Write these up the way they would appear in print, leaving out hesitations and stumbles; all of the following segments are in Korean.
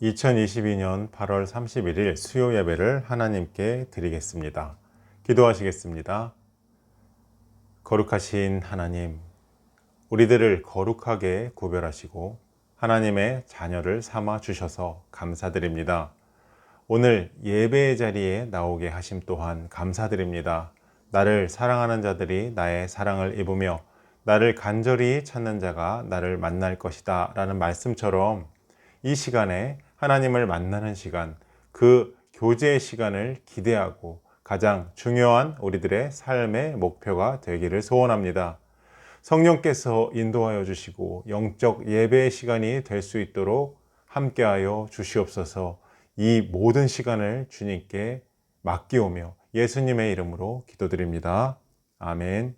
2022년 8월 31일 수요 예배를 하나님께 드리겠습니다. 기도하시겠습니다. 거룩하신 하나님, 우리들을 거룩하게 구별하시고 하나님의 자녀를 삼아 주셔서 감사드립니다. 오늘 예배의 자리에 나오게 하심 또한 감사드립니다. 나를 사랑하는 자들이 나의 사랑을 입으며 나를 간절히 찾는 자가 나를 만날 것이다 라는 말씀처럼 이 시간에 하나님을 만나는 시간, 그 교제의 시간을 기대하고 가장 중요한 우리들의 삶의 목표가 되기를 소원합니다. 성령께서 인도하여 주시고 영적 예배의 시간이 될 수 있도록 함께하여 주시옵소서. 이 모든 시간을 주님께 맡기오며 예수님의 이름으로 기도드립니다. 아멘.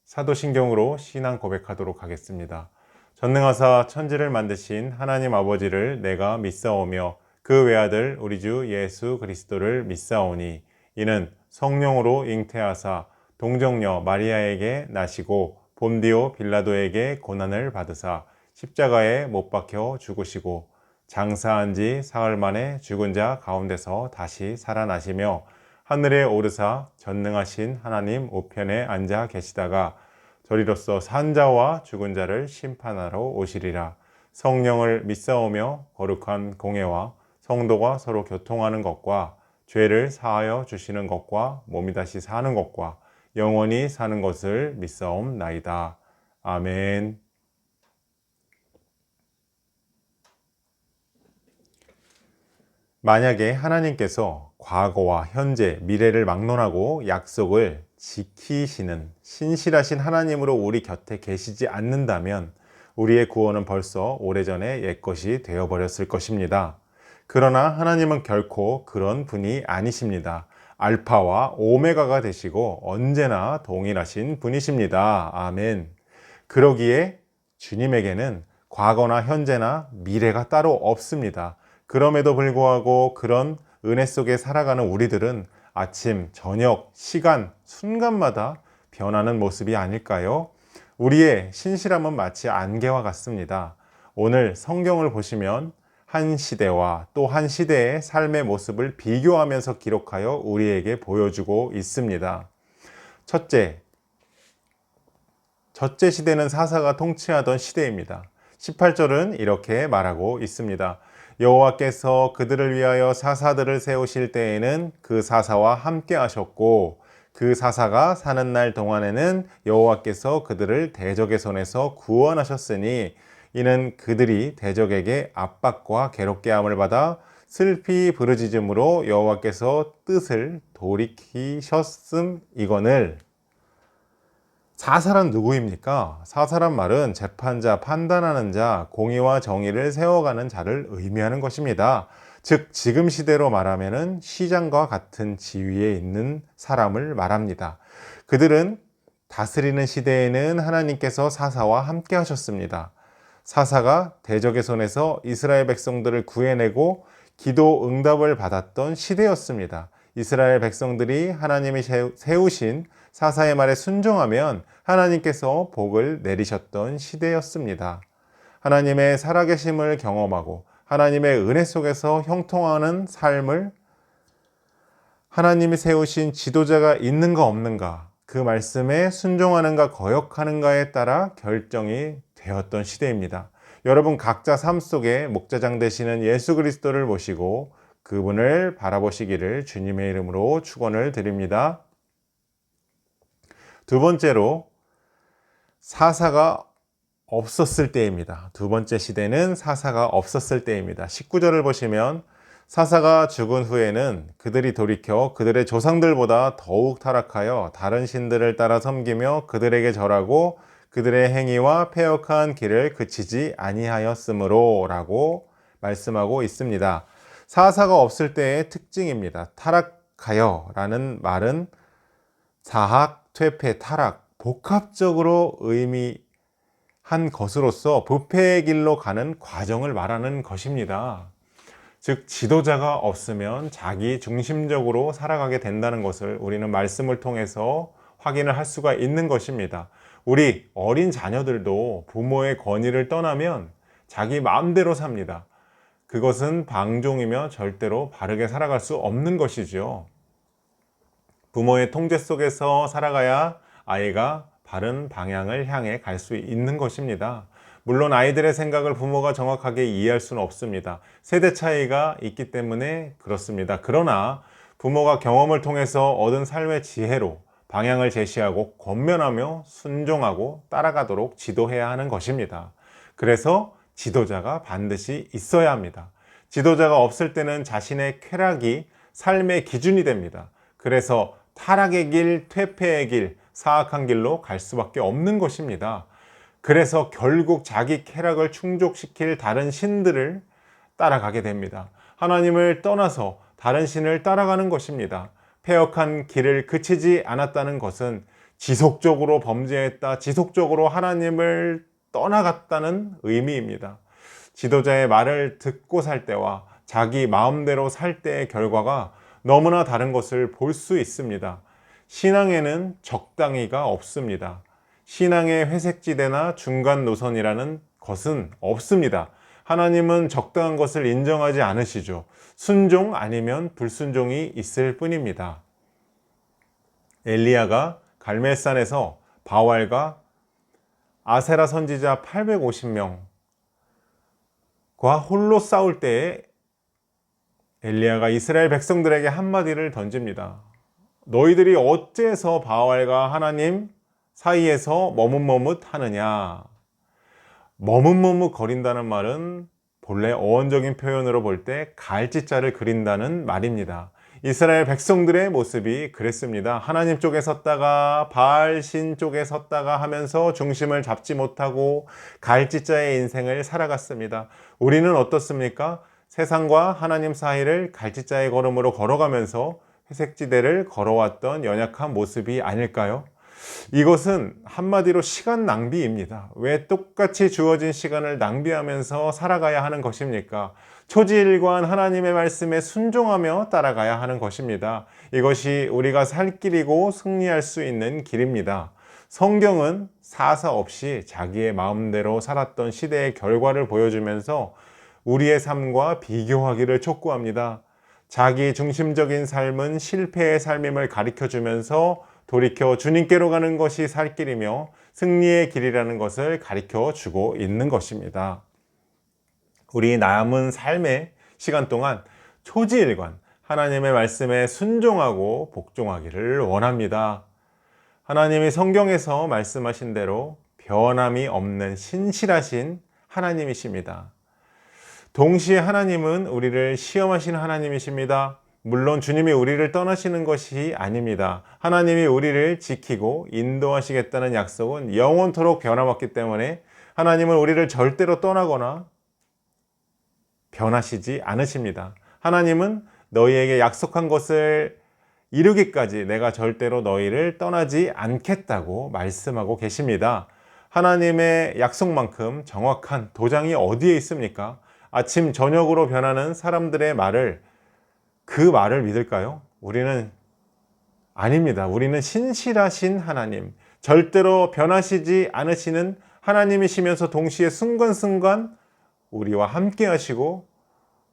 사도신경으로 신앙 고백하도록 하겠습니다. 전능하사 천지를 만드신 하나님 아버지를 내가 믿사오며 그 외아들 우리 주 예수 그리스도를 믿사오니 이는 성령으로 잉태하사 동정녀 마리아에게 나시고 본디오 빌라도에게 고난을 받으사 십자가에 못 박혀 죽으시고 장사한 지 사흘 만에 죽은 자 가운데서 다시 살아나시며 하늘에 오르사 전능하신 하나님 우편에 앉아 계시다가 저리로서 산 자와 죽은 자를 심판하러 오시리라. 성령을 믿사오며 거룩한 공예와 성도가 서로 교통하는 것과 죄를 사하여 주시는 것과 몸이 다시 사는 것과 영원히 사는 것을 믿사옵나이다. 아멘. 만약에 하나님께서 과거와 현재, 미래를 막론하고 약속을 지키시는 신실하신 하나님으로 우리 곁에 계시지 않는다면 우리의 구원은 벌써 오래전에 옛것이 되어버렸을 것입니다. 그러나 하나님은 결코 그런 분이 아니십니다. 알파와 오메가가 되시고 언제나 동일하신 분이십니다. 아멘. 그러기에 주님에게는 과거나 현재나 미래가 따로 없습니다. 그럼에도 불구하고 그런 은혜 속에 살아가는 우리들은 아침, 저녁, 시간, 순간마다 변하는 모습이 아닐까요? 우리의 신실함은 마치 안개와 같습니다. 오늘 성경을 보시면 한 시대와 또 한 시대의 삶의 모습을 비교하면서 기록하여 우리에게 보여주고 있습니다. 첫째 시대는 사사가 통치하던 시대입니다. 18절은 이렇게 말하고 있습니다. 여호와께서 그들을 위하여 사사들을 세우실 때에는 그 사사와 함께 하셨고 그 사사가 사는 날 동안에는 여호와께서 그들을 대적의 손에서 구원하셨으니 이는 그들이 대적에게 압박과 괴롭게 함을 받아 슬피 부르짖음으로 여호와께서 뜻을 돌이키셨음이거늘. 사사란 누구입니까? 사사란 말은 재판자, 판단하는 자, 공의와 정의를 세워가는 자를 의미하는 것입니다. 즉 지금 시대로 말하면 시장과 같은 지위에 있는 사람을 말합니다. 그들은 다스리는 시대에는 하나님께서 사사와 함께 하셨습니다. 사사가 대적의 손에서 이스라엘 백성들을 구해내고 기도 응답을 받았던 시대였습니다. 이스라엘 백성들이 하나님이 세우신 사사의 말에 순종하면 하나님께서 복을 내리셨던 시대였습니다. 하나님의 살아계심을 경험하고 하나님의 은혜 속에서 형통하는 삶을 하나님이 세우신 지도자가 있는가 없는가, 그 말씀에 순종하는가 거역하는가에 따라 결정이 되었던 시대입니다. 여러분 각자 삶 속에 목자장 되시는 예수 그리스도를 모시고 그분을 바라보시기를 주님의 이름으로 축원을 드립니다. 두 번째로 사사가 없었을 때입니다. 두 번째 시대는 사사가 없었을 때입니다. 19절을 보시면 사사가 죽은 후에는 그들이 돌이켜 그들의 조상들보다 더욱 타락하여 다른 신들을 따라 섬기며 그들에게 절하고 그들의 행위와 패역한 길을 그치지 아니하였으므로 라고 말씀하고 있습니다. 사사가 없을 때의 특징입니다. 타락하여 라는 말은 사학, 퇴폐, 타락, 복합적으로 의미한 것으로서 부패의 길로 가는 과정을 말하는 것입니다. 즉 지도자가 없으면 자기 중심적으로 살아가게 된다는 것을 우리는 말씀을 통해서 확인을 할 수가 있는 것입니다. 우리 어린 자녀들도 부모의 권위를 떠나면 자기 마음대로 삽니다. 그것은 방종이며 절대로 바르게 살아갈 수 없는 것이죠. 부모의 통제 속에서 살아가야 아이가 바른 방향을 향해 갈 수 있는 것입니다. 물론 아이들의 생각을 부모가 정확하게 이해할 수는 없습니다. 세대 차이가 있기 때문에 그렇습니다. 그러나 부모가 경험을 통해서 얻은 삶의 지혜로 방향을 제시하고 권면하며 순종하고 따라가도록 지도해야 하는 것입니다. 그래서 지도자가 반드시 있어야 합니다. 지도자가 없을 때는 자신의 쾌락이 삶의 기준이 됩니다. 그래서 타락의 길, 퇴폐의 길, 사악한 길로 갈 수밖에 없는 것입니다. 그래서 결국 자기 쾌락을 충족시킬 다른 신들을 따라가게 됩니다. 하나님을 떠나서 다른 신을 따라가는 것입니다. 패역한 길을 그치지 않았다는 것은 지속적으로 범죄했다, 지속적으로 하나님을 떠나갔다는 의미입니다. 지도자의 말을 듣고 살 때와 자기 마음대로 살 때의 결과가 너무나 다른 것을 볼 수 있습니다. 신앙에는 적당히가 없습니다. 신앙의 회색지대나 중간 노선이라는 것은 없습니다. 하나님은 적당한 것을 인정하지 않으시죠. 순종 아니면 불순종이 있을 뿐입니다. 엘리야가 갈멜산에서 바알과 아세라 선지자 850명과 홀로 싸울 때에 엘리야가 이스라엘 백성들에게 한마디를 던집니다. 너희들이 어째서 바알과 하나님 사이에서 머뭇머뭇하느냐. 머뭇머뭇 거린다는 말은 본래 어원적인 표현으로 볼 때 갈짓자를 그린다는 말입니다. 이스라엘 백성들의 모습이 그랬습니다. 하나님 쪽에 섰다가 바알 신 쪽에 섰다가 하면서 중심을 잡지 못하고 갈짓자의 인생을 살아갔습니다. 우리는 어떻습니까? 세상과 하나님 사이를 갈짓자의 걸음으로 걸어가면서 회색지대를 걸어왔던 연약한 모습이 아닐까요? 이것은 한마디로 시간 낭비입니다. 왜 똑같이 주어진 시간을 낭비하면서 살아가야 하는 것입니까? 초지일관 하나님의 말씀에 순종하며 따라가야 하는 것입니다. 이것이 우리가 살 길이고 승리할 수 있는 길입니다. 성경은 사사 없이 자기의 마음대로 살았던 시대의 결과를 보여주면서 우리의 삶과 비교하기를 촉구합니다. 자기 중심적인 삶은 실패의 삶임을 가르쳐주면서 돌이켜 주님께로 가는 것이 살 길이며 승리의 길이라는 것을 가르쳐 주고 있는 것입니다. 우리 남은 삶의 시간 동안 초지일관 하나님의 말씀에 순종하고 복종하기를 원합니다. 하나님이 성경에서 말씀하신 대로 변함이 없는 신실하신 하나님이십니다. 동시에 하나님은 우리를 시험하신 하나님이십니다. 물론 주님이 우리를 떠나시는 것이 아닙니다. 하나님이 우리를 지키고 인도하시겠다는 약속은 영원토록 변함없기 때문에 하나님은 우리를 절대로 떠나거나 변하시지 않으십니다. 하나님은 너희에게 약속한 것을 이루기까지 내가 절대로 너희를 떠나지 않겠다고 말씀하고 계십니다. 하나님의 약속만큼 정확한 도장이 어디에 있습니까? 아침 저녁으로 변하는 사람들의 그 말을 믿을까요? 우리는 아닙니다. 우리는 신실하신 하나님, 절대로 변하시지 않으시는 하나님이시면서 동시에 순간순간 우리와 함께 하시고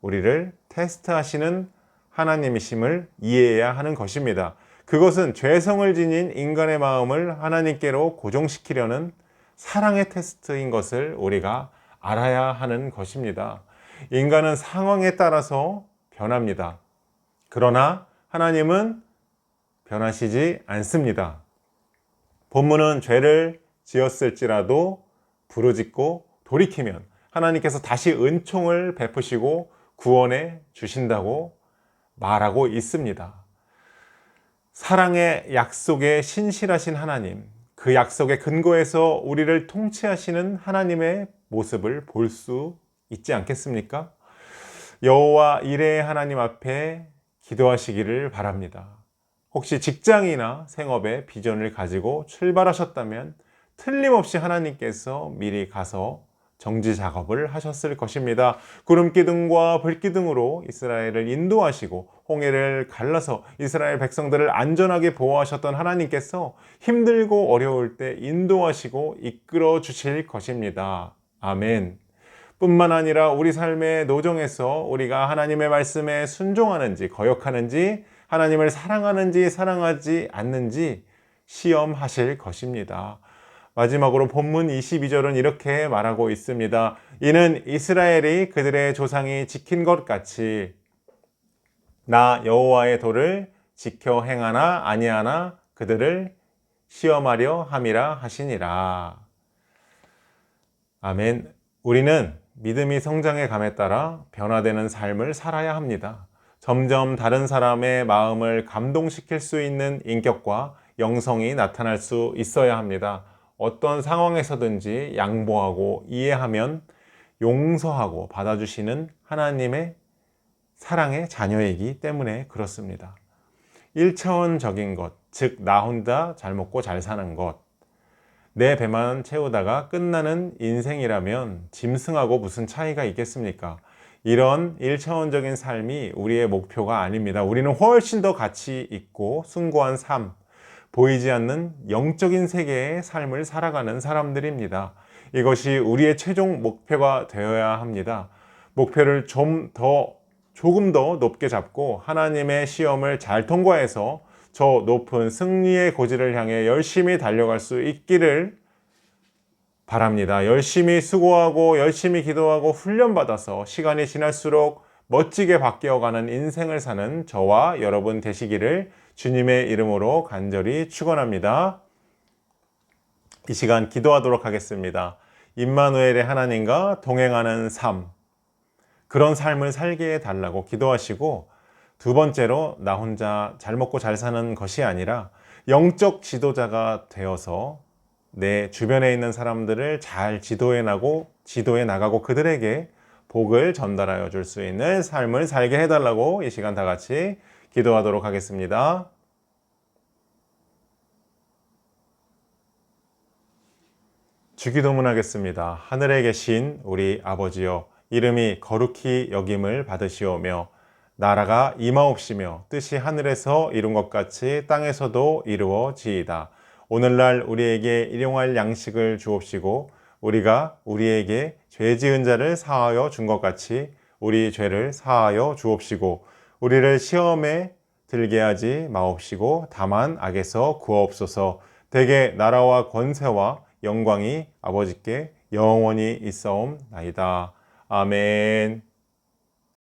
우리를 테스트하시는 하나님이심을 이해해야 하는 것입니다. 그것은 죄성을 지닌 인간의 마음을 하나님께로 고정시키려는 사랑의 테스트인 것을 우리가 알아야 하는 것입니다. 인간은 상황에 따라서 변합니다. 그러나 하나님은 변하시지 않습니다. 본문은 죄를 지었을지라도 부르짖고 돌이키면 하나님께서 다시 은총을 베푸시고 구원해 주신다고 말하고 있습니다. 사랑의 약속에 신실하신 하나님, 그 약속의 근거에서 우리를 통치하시는 하나님의 모습을 볼 수 있지 않겠습니까? 여호와 이레의 하나님 앞에 기도하시기를 바랍니다. 혹시 직장이나 생업에 비전을 가지고 출발하셨다면 틀림없이 하나님께서 미리 가서 정지 작업을 하셨을 것입니다. 구름기둥과 불기둥으로 이스라엘을 인도하시고 홍해를 갈라서 이스라엘 백성들을 안전하게 보호하셨던 하나님께서 힘들고 어려울 때 인도하시고 이끌어 주실 것입니다. 아멘. 뿐만 아니라 우리 삶의 노정에서 우리가 하나님의 말씀에 순종하는지 거역하는지, 하나님을 사랑하는지 사랑하지 않는지 시험하실 것입니다. 마지막으로 본문 22절은 이렇게 말하고 있습니다. 이는 이스라엘이 그들의 조상이 지킨 것 같이 나 여호와의 도를 지켜 행하나 아니하나 그들을 시험하려 함이라 하시니라. 아멘. 우리는 믿음이 성장해 감에 따라 변화되는 삶을 살아야 합니다. 점점 다른 사람의 마음을 감동시킬 수 있는 인격과 영성이 나타날 수 있어야 합니다. 어떤 상황에서든지 양보하고 이해하면 용서하고 받아주시는 하나님의 사랑의 자녀이기 때문에 그렇습니다. 1차원적인 것, 즉 나 혼자 잘 먹고 잘 사는 것, 내 배만 채우다가 끝나는 인생이라면 짐승하고 무슨 차이가 있겠습니까? 이런 1차원적인 삶이 우리의 목표가 아닙니다. 우리는 훨씬 더 가치 있고 숭고한 삶, 보이지 않는 영적인 세계의 삶을 살아가는 사람들입니다. 이것이 우리의 최종 목표가 되어야 합니다. 목표를 조금 더 높게 잡고 하나님의 시험을 잘 통과해서 저 높은 승리의 고지를 향해 열심히 달려갈 수 있기를 바랍니다. 열심히 수고하고 열심히 기도하고 훈련받아서 시간이 지날수록 멋지게 바뀌어가는 인생을 사는 저와 여러분 되시기를 주님의 이름으로 간절히 축원합니다. 이 시간 기도하도록 하겠습니다. 임마누엘의 하나님과 동행하는 삶, 그런 삶을 살게 해달라고 기도하시고, 두 번째로 나 혼자 잘 먹고 잘 사는 것이 아니라 영적 지도자가 되어서 내 주변에 있는 사람들을 잘 지도해 나가고 그들에게 복을 전달하여 줄 수 있는 삶을 살게 해달라고 이 시간 다 같이 기도하도록 하겠습니다. 주기도문 하겠습니다. 하늘에 계신 우리 아버지여, 이름이 거룩히 여김을 받으시오며 나라가 임하옵시며 뜻이 하늘에서 이룬 것 같이 땅에서도 이루어지이다. 오늘날 우리에게 일용할 양식을 주옵시고 우리가 우리에게 죄 지은 자를 사하여 준 것 같이 우리 죄를 사하여 주옵시고 우리를 시험에 들게 하지 마옵시고 다만 악에서 구하옵소서. 대개 나라와 권세와 영광이 아버지께 영원히 있사옵나이다. 아멘.